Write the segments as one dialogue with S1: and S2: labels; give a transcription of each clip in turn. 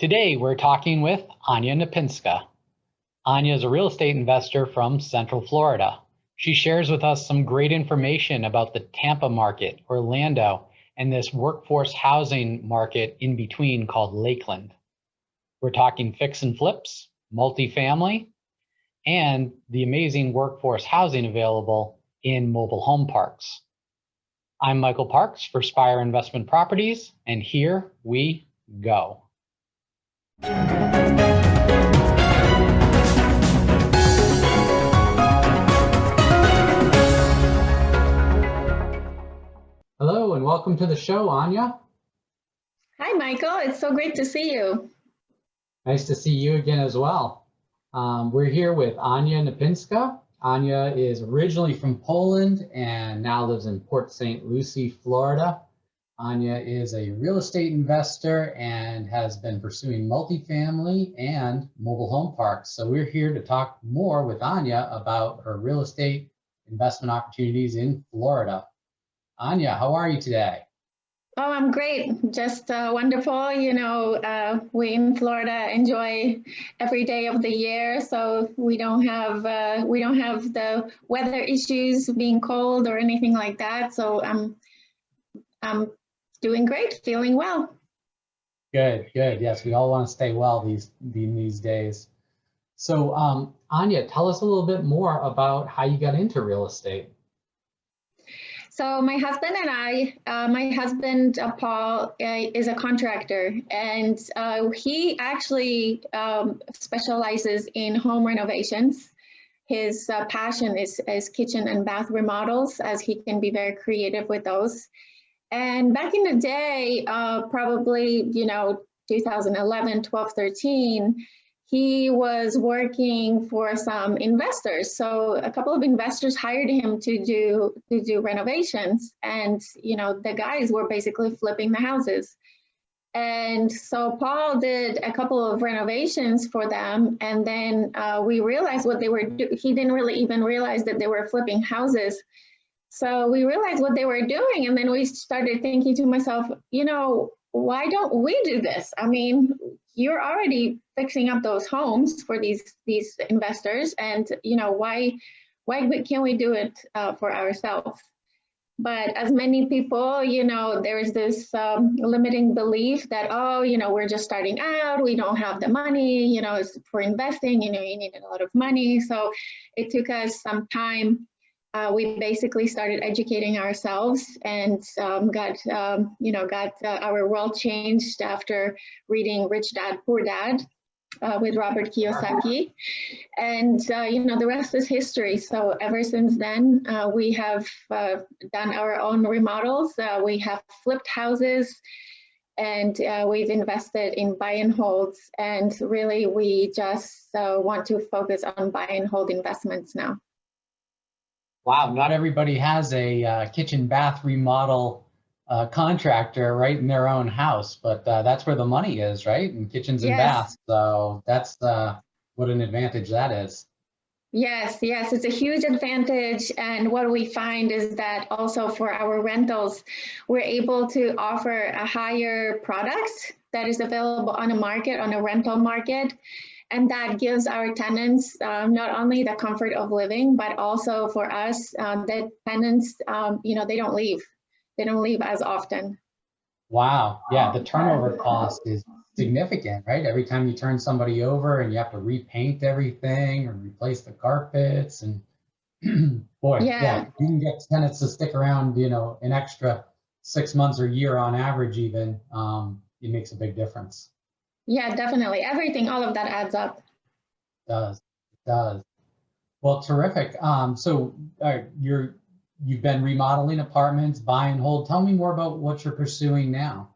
S1: Today, we're talking with Ania Knapinska. Ania is a real estate investor from Central Florida. She shares with us some great information about the Tampa market, Orlando, and this workforce housing market in between called Lakeland. We're talking fix and flips, multifamily, and the amazing workforce housing available in mobile home parks. I'm Michael Parks for Spire Investment Properties, and here we go. Hello and welcome to the show, Ania.
S2: Hi, Michael. It's so great to see you.
S1: Nice to see you again as well. We're here with Ania Knapinska. Ania is originally from Poland and now lives in Port St. Lucie, Florida. Ania is a real estate investor and has been pursuing multifamily and mobile home parks. So we're here to talk more with Ania about her real estate investment opportunities in Florida. Ania, how are you today?
S2: Oh, I'm great. Just wonderful. We in Florida enjoy every day of the year, so we don't have the weather issues, being cold or anything like that. So I'm doing great, feeling well.
S1: Good. Yes, we all want to stay well these days. So, Ania, tell us a little bit more about how you got into real estate.
S2: So my husband and my husband, Paul, is a contractor, and he actually specializes in home renovations. His passion is kitchen and bath remodels, as he can be very creative with those. And back in the day, probably, 2011, 12, 13, he was working for some investors. So a couple of investors hired him to do renovations. And, the guys were basically flipping the houses. And so Paul did a couple of renovations for them. And then we realized what they were doing. He didn't really even realize that they were flipping houses. So we realized what they were doing. And then we started thinking to myself, why don't we do this? I mean, you're already fixing up those homes for these investors, and why can't we do it for ourselves? But as many people, there is this limiting belief that, we're just starting out, we don't have the money, it's for investing, you need a lot of money. So it took us some time. We basically started educating ourselves and got our world changed after reading Rich Dad, Poor Dad with Robert Kiyosaki. And, the rest is history. So ever since then, we have done our own remodels. We have flipped houses, and we've invested in buy and holds. And really, we just want to focus on buy and hold investments now.
S1: Wow, not everybody has a kitchen bath remodel contractor right in their own house, but that's where the money is, right? In kitchens and baths. So that's what an advantage that is.
S2: Yes, it's a huge advantage. And what we find is that also for our rentals, we're able to offer a higher product that is available on a rental market. And that gives our tenants not only the comfort of living, but also for us, the tenants, they don't leave. They don't leave as often.
S1: Wow. Yeah, the turnover cost is significant, right? Every time you turn somebody over and you have to repaint everything or replace the carpets, and boy, yeah, you can get tenants to stick around, an extra 6 months or a year on average even, it makes a big difference.
S2: Yeah, definitely. Everything, all of that adds up.
S1: It does. Well, terrific. So you've been remodeling apartments, buy and hold. Tell me more about what you're pursuing now.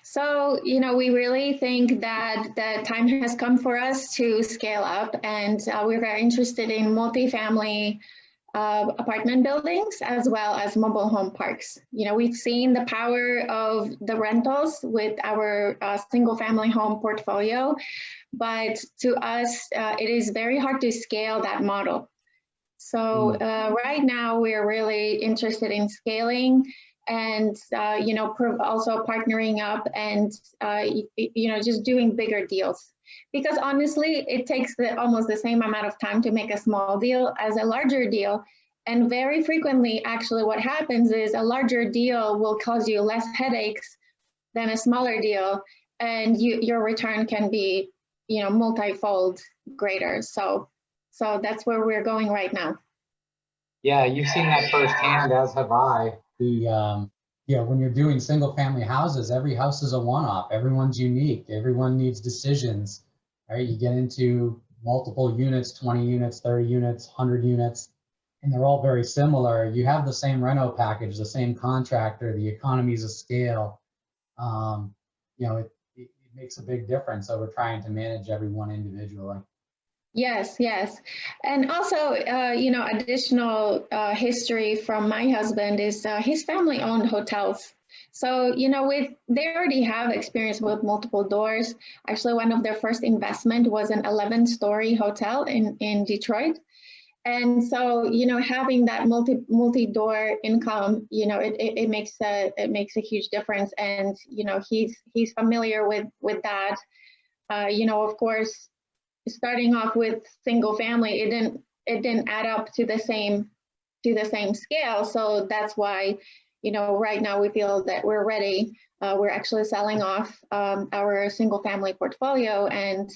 S2: So, we really think that the time has come for us to scale up, and we're very interested in multifamily apartment buildings as well as mobile home parks. We've seen the power of the rentals with our single family home portfolio, but to us, it is very hard to scale that model. So right now we're really interested in scaling and also partnering up and just doing bigger deals. Because honestly, it takes almost the same amount of time to make a small deal as a larger deal. And very frequently, actually, what happens is a larger deal will cause you less headaches than a smaller deal, and your return can be, multifold greater. So that's where we're going right now.
S1: Yeah, you've seen that firsthand, as have I. When you're doing single family houses, every house is a one-off. Everyone's unique. Everyone needs decisions, right? You get into multiple units, 20 units, 30 units, 100 units, and they're all very similar. You have the same reno package, the same contractor, the economies of scale. It makes a big difference over trying to manage everyone individually.
S2: Yes, yes. And also, additional history from my husband is his family owned hotels. So, they already have experience with multiple doors. Actually, one of their first investment was an 11-story hotel in Detroit. And so, having that multi-door income, it makes a huge difference. And, he's familiar with that. Of course, starting off with single family, it didn't add up to the same scale. So that's why, right now we feel that we're ready. We're actually selling off our single family portfolio, and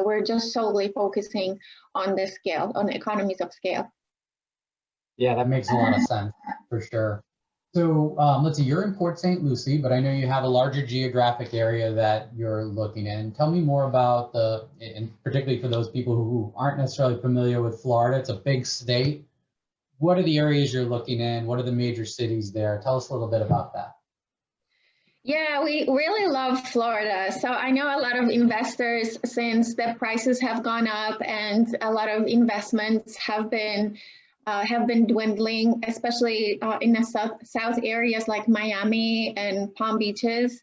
S2: we're just solely focusing on the scale, on economies of scale.
S1: Yeah, that makes a lot of sense for sure. So let's see, you're in Port St. Lucie, but I know you have a larger geographic area that you're looking in. Tell me more about and particularly for those people who aren't necessarily familiar with Florida, it's a big state. What are the areas you're looking in? What are the major cities there? Tell us a little bit about that.
S2: Yeah, we really love Florida. So I know a lot of investors, since the prices have gone up and a lot of investments have been dwindling, especially in the south areas like Miami and Palm Beaches.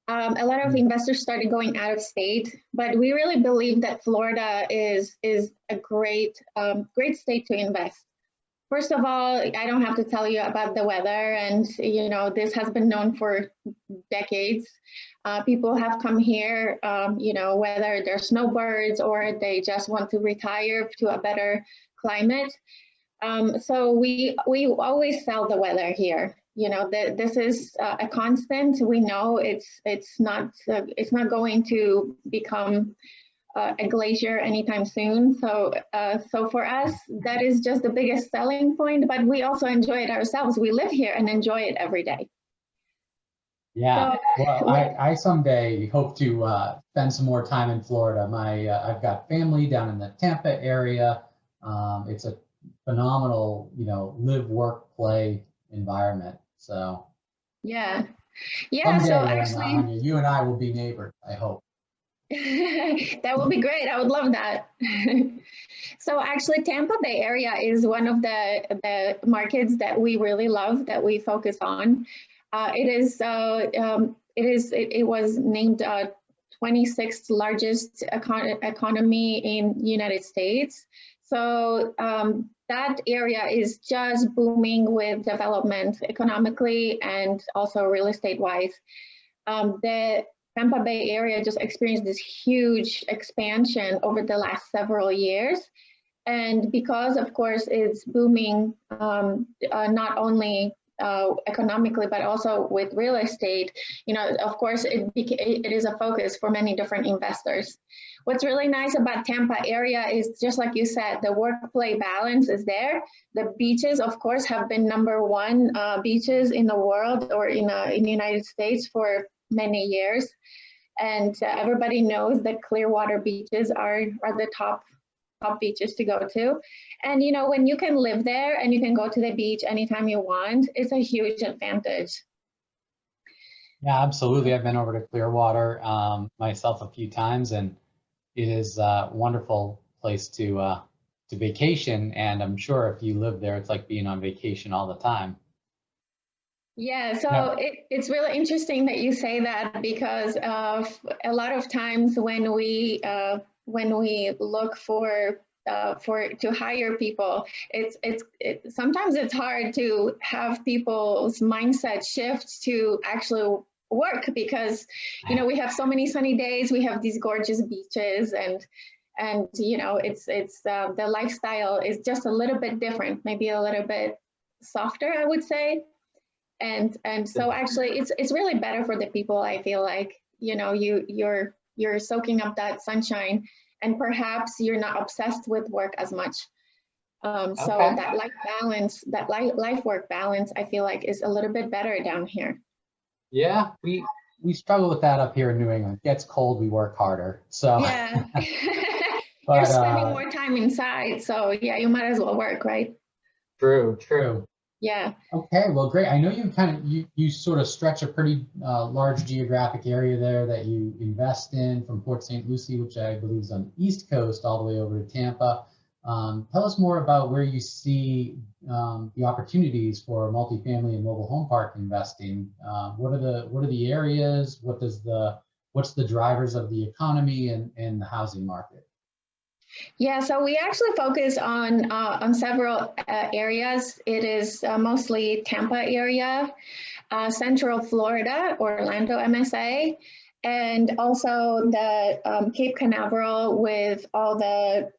S2: A lot of investors started going out of state, but we really believe that Florida is a great state to invest. First of all, I don't have to tell you about the weather, and this has been known for decades. People have come here, whether they're snowbirds or they just want to retire to a better climate. So we always sell the weather here. This is a constant. We know it's not going to become a glacier anytime soon. So for us, that is just the biggest selling point. But we also enjoy it ourselves. We live here and enjoy it every day.
S1: Yeah. Well, I someday hope to spend some more time in Florida. I've got family down in the Tampa area. It's a phenomenal, live, work, play environment. So
S2: yeah.
S1: Someday,
S2: So actually,
S1: Ania, you and I will be neighbors, I hope.
S2: That would be great. I would love that. So actually, Tampa Bay area is one of the markets that we really love, that we focus on. It was named 26th largest economy in the United States. So that area is just booming with development economically and also real estate wise. The Tampa Bay area just experienced this huge expansion over the last several years. And because, of course, it's booming not only economically, but also with real estate, of course, it is a focus for many different investors. What's really nice about Tampa area is, just like you said, the work-play balance is there. The beaches, of course, have been #1 beaches in the world or in the United States for many years. And everybody knows that Clearwater beaches are the top beaches to go to. And when you can live there and you can go to the beach anytime you want, it's a huge advantage.
S1: Yeah, absolutely. I've been over to Clearwater myself a few times, and it is a wonderful place to vacation. And I'm sure if you live there, it's like being on vacation all the time.
S2: Yeah, so it's really interesting that you say that, because a lot of times when we look for to hire people. Sometimes it's hard to have people's mindset shift to actually work, because we have so many sunny days, we have these gorgeous beaches, and it's the lifestyle is just a little bit different, maybe a little bit softer, I would say. And so actually it's really better for the people. I feel like you're soaking up that sunshine, and perhaps you're not obsessed with work as much. So that life work balance, I feel like, is a little bit better down here.
S1: Yeah, we struggle with that up here in New England. It gets cold, we work harder. So
S2: yeah.
S1: but,
S2: you're spending more time inside, so yeah, you might as well work, right?
S1: True.
S2: Yeah.
S1: Okay, well, great. I know you sort of stretch a pretty large geographic area there that you invest in, from Port St. Lucie, which I believe is on the East Coast, all the way over to Tampa. Tell us more about where you see the opportunities for multifamily and mobile home park investing. What are the areas? What's the drivers of the economy and the housing market?
S2: Yeah, so we actually focus on several areas. It is mostly Tampa area, Central Florida, Orlando MSA, and also the Cape Canaveral, with all the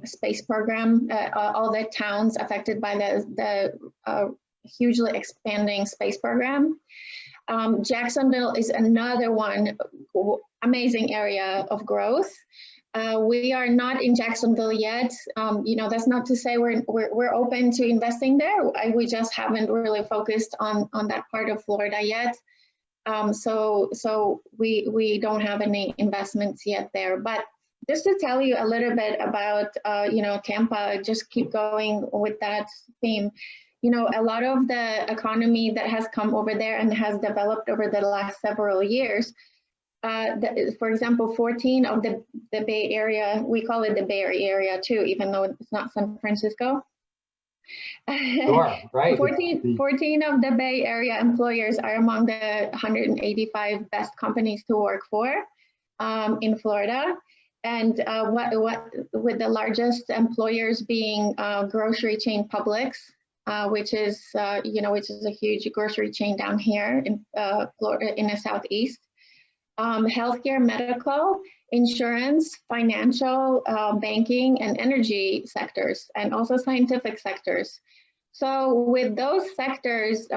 S2: space program, all the towns affected by the hugely expanding space program. Jacksonville is another one, amazing area of growth. We are not in Jacksonville yet. That's not to say we're open to investing there. We just haven't really focused on that part of Florida yet. So we don't have any investments yet there. But just to tell you a little bit about Tampa, just keep going with that theme. A lot of the economy that has come over there and has developed over the last several years. For example, 14 of the Bay Area, we call it the Bay Area too, even though it's not San Francisco.
S1: Sure, right.
S2: 14 of the Bay Area employers are among the 185 best companies to work for in Florida. And what with the largest employers being grocery chain Publix, which is a huge grocery chain down here in Florida, in the Southeast. Healthcare, medical, insurance, financial, banking, and energy sectors, and also scientific sectors. So with those sectors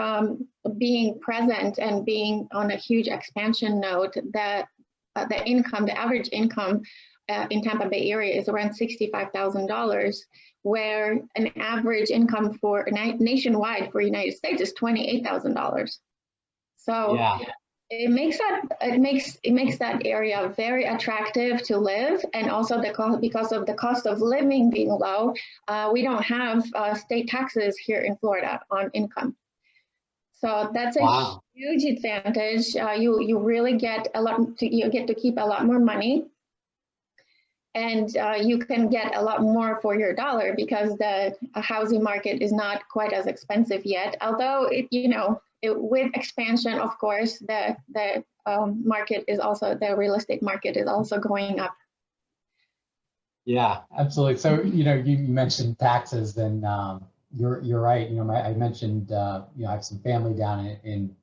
S2: being present and being on a huge expansion node, that the average income in Tampa Bay area is around $65,000, where an average income for nationwide for United States is $28,000. So yeah. It makes that area very attractive to live, and also because of the cost of living being low, we don't have state taxes here in Florida on income. So that's a huge advantage. You really get you get to keep a lot more money, and you can get a lot more for your dollar, because the housing market is not quite as expensive yet. Although with expansion, of course, the market is also, the real estate market is also going up.
S1: Yeah, absolutely. So you mentioned taxes, then you're right. I mentioned I have some family down in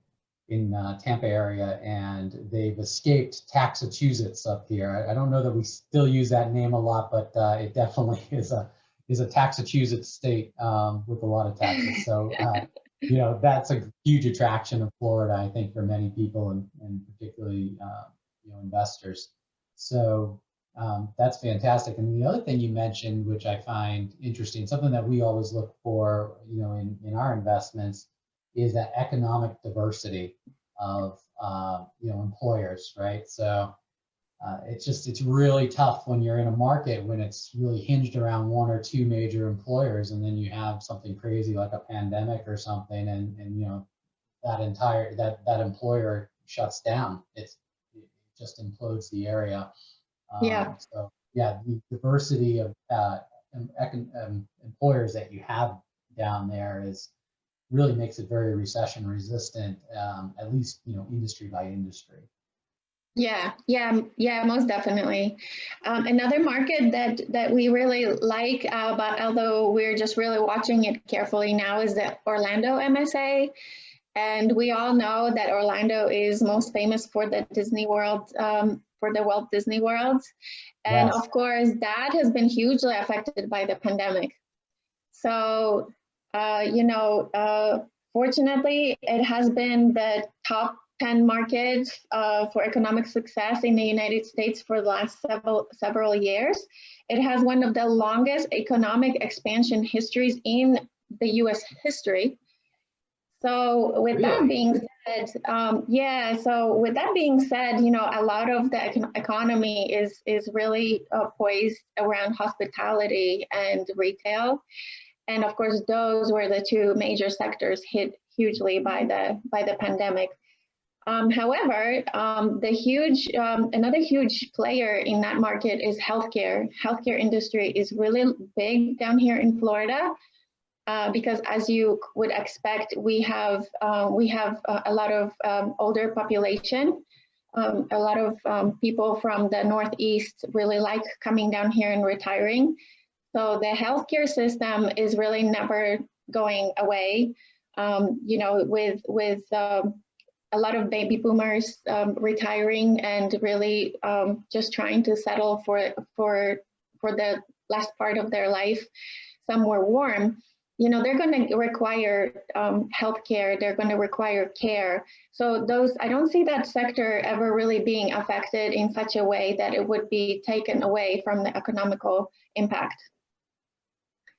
S1: Tampa area, and they've escaped Taxachusetts up here. I don't know that we still use that name a lot, but it definitely is a Taxachusetts state with a lot of taxes. So that's a huge attraction of Florida, I think, for many people, and particularly investors. So that's fantastic. And the other thing you mentioned, which I find interesting, something that we always look for, in our investments, is that economic diversity of employers, right? So it's really tough when you're in a market when it's really hinged around one or two major employers, and then you have something crazy like a pandemic or something, and that employer shuts down. It just implodes the area. So yeah, the diversity of employers that you have down there really makes it very recession resistant, at least industry by industry.
S2: Yeah, most definitely. Another market that we really like, but although we're just really watching it carefully now, is the Orlando MSA. And we all know that Orlando is most famous for the Disney World, for the Walt Disney World. And
S1: Yes.
S2: of course, that has been hugely affected by the pandemic. So, fortunately, it has been the top 10 market for economic success in the United States for the last several years. It has one of the longest economic expansion histories in the US history. So with that
S1: Really?
S2: being said, so with that being said, a lot of the economy is really poised around hospitality and retail. And of course, those were the two major sectors hit hugely by the pandemic. However, another huge player in that market is healthcare. Healthcare industry is really big down here in Florida. Because as you would expect, we have a lot of older population. A lot of people from the Northeast really like coming down here and retiring. So the healthcare system is really never going away. With a lot of baby boomers retiring and really just trying to settle for the last part of their life somewhere warm. They're going to require healthcare. They're going to require care. So I don't see that sector ever really being affected in such a way that it would be taken away from the economical impact.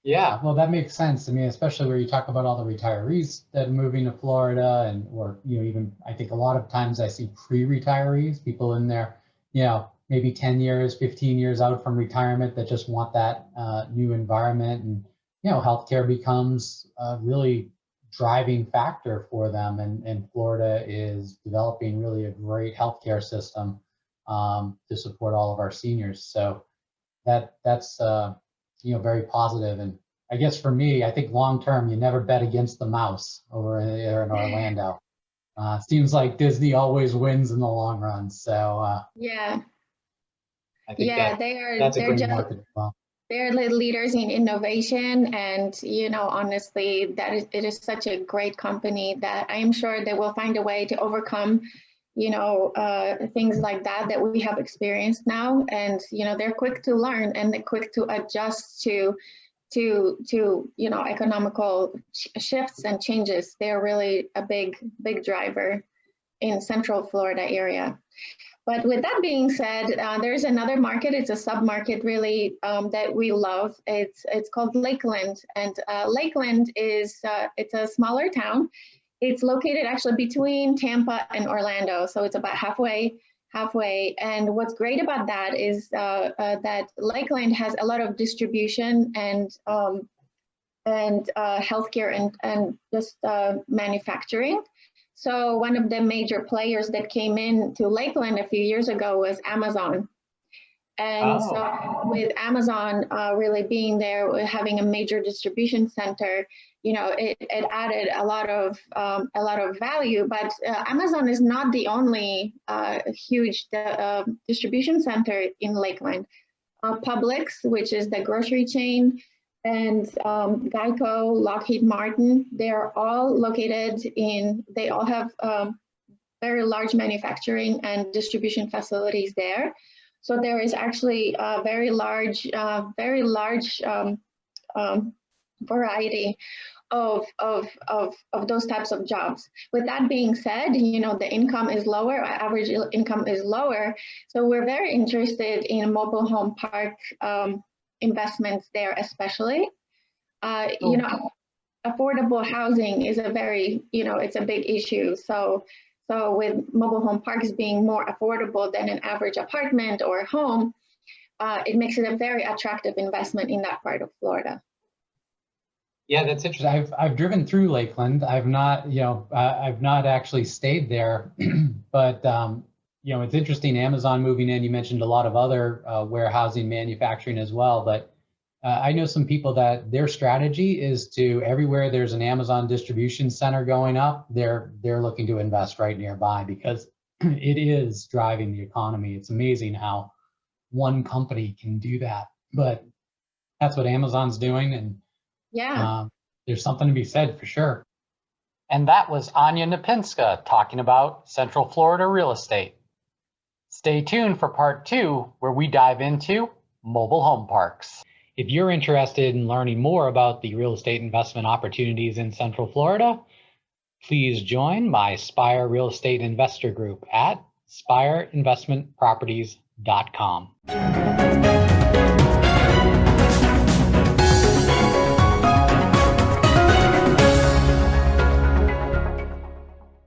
S1: Yeah, well, that makes sense. I mean, especially where you talk about all the retirees that are moving to Florida, and or even I think a lot of times I see pre-retirees, people in there, maybe 10 years, 15 years out from retirement that just want that new environment, and healthcare becomes a really driving factor for them, and Florida is developing really a great healthcare system to support all of our seniors. So that's very positive. And I guess for me, I think long term, you never bet against the mouse over there in Orlando. Seems like Disney always wins in the long run. So
S2: Yeah,
S1: I think
S2: yeah,
S1: that's a
S2: they're
S1: great
S2: just
S1: market as well.
S2: they're the leaders in innovation, and honestly, it is such a great company that I am sure they will find a way to overcome things like that we have experienced now. And they're quick to learn, and they're quick to adjust to economical shifts and changes. They're really a big driver in Central Florida area. But with that being said, there's another market. It's a sub-market really that we love. It's called Lakeland, and Lakeland is it's a smaller town. It's located actually between Tampa and Orlando, so it's about halfway. And what's great about that is that Lakeland has a lot of distribution and healthcare and just manufacturing. So one of the major players that came in to Lakeland a few years ago was Amazon. And so with Amazon really being there, having a major distribution center, it added a lot of value. But Amazon is not the only huge distribution center in Lakeland. Publix, which is the grocery chain, and Geico, Lockheed Martin, they're all located they all have very large manufacturing and distribution facilities there. So there is actually a very large variety of those types of jobs. With that being said, the income is lower, average income is lower. So we're very interested in mobile home park investments there, especially. Affordable housing is it's a big issue. So with mobile home parks being more affordable than an average apartment or home, it makes it a very attractive investment in that part of Florida.
S1: Yeah, that's interesting. I've driven through Lakeland. I've not actually stayed there, but it's interesting. Amazon moving in. You mentioned a lot of other warehousing, manufacturing as well, but I know some people that their strategy is to everywhere there's an Amazon distribution center going up, they're looking to invest right nearby because it is driving the economy. It's amazing how one company can do that, but that's what Amazon's doing, and
S2: Yeah.
S1: there's something to be said for sure. And that was Ania Knapinska talking about Central Florida real estate. Stay tuned for part 2, where we dive into mobile home parks. If you're interested in learning more about the real estate investment opportunities in Central Florida, please join my Spire Real Estate Investor Group at spireinvestmentproperties.com.